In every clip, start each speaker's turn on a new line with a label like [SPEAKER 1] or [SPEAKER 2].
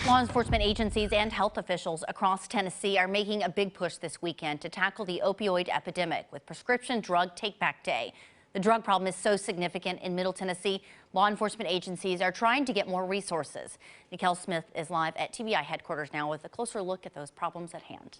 [SPEAKER 1] Law enforcement agencies and health officials across Tennessee are making a big push this weekend to tackle the opioid epidemic with Prescription Drug Take-Back Day. The drug problem is so significant in Middle Tennessee, law enforcement agencies are trying to get more resources. Nikel Smith is live at TBI headquarters now with a closer look at those problems at hand.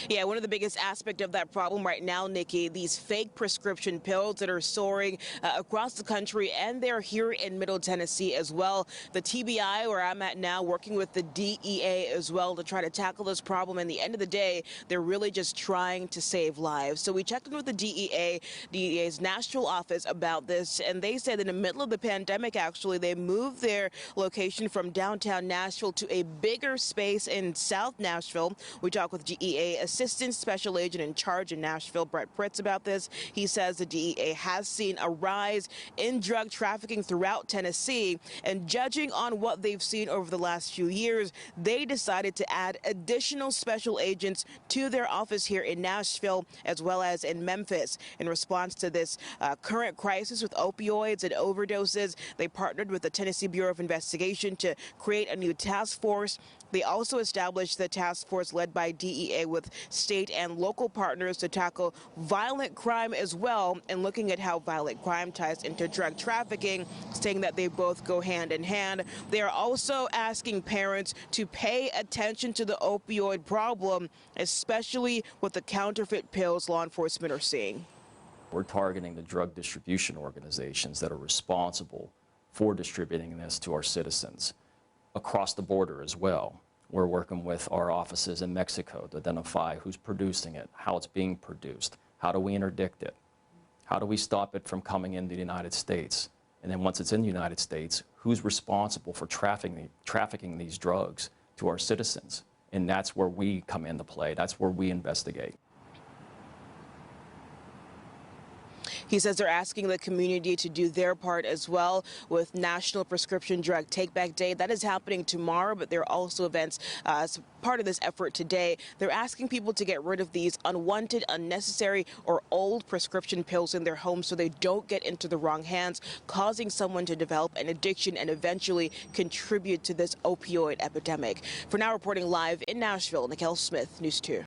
[SPEAKER 2] Yeah, one of the biggest aspects of that problem right now, Nikki, these fake prescription pills that are soaring across the country, and they're here in Middle Tennessee as well. The TBI, where I'm at now, working with the DEA as well to try to tackle this problem. And at the end of the day, they're really just trying to save lives. So we checked in with the DEA's national office about this, and they said in the middle of the pandemic, actually, they moved their location from downtown Nashville to a bigger space in South Nashville. We talked with DEA Assistant Special Agent in charge in Nashville, Brett Pritz, about this. He says the DEA has seen a rise in drug trafficking throughout Tennessee, and judging on what they've seen over the last few years, they decided to add additional special agents to their office here in Nashville as well as in Memphis. In response to this current crisis with opioids and overdoses, they partnered with the Tennessee Bureau of Investigation to create a new task force. They also established the task force led by DEA with state and local partners to tackle violent crime as well, and looking at how violent crime ties into drug trafficking, saying that they both go hand in hand. They are also asking parents to pay attention to the opioid problem, especially with the counterfeit pills law enforcement are seeing.
[SPEAKER 3] We're targeting the drug distribution organizations that are responsible for distributing this to our citizens across the border as well. We're working with our offices in Mexico to identify who's producing it, how it's being produced, how do we interdict it, how do we stop it from coming into the United States, and then once it's in the United States, who's responsible for trafficking these drugs to our citizens. And that's where we come into play. That's where we investigate.
[SPEAKER 2] He says they're asking the community to do their part as well with National Prescription Drug Take-Back Day. That is happening tomorrow, but there are also events as part of this effort today. They're asking people to get rid of these unwanted, unnecessary, or old prescription pills in their homes so they don't get into the wrong hands, causing someone to develop an addiction and eventually contribute to this opioid epidemic. For now, reporting live in Nashville, Nikel Smith, News 2.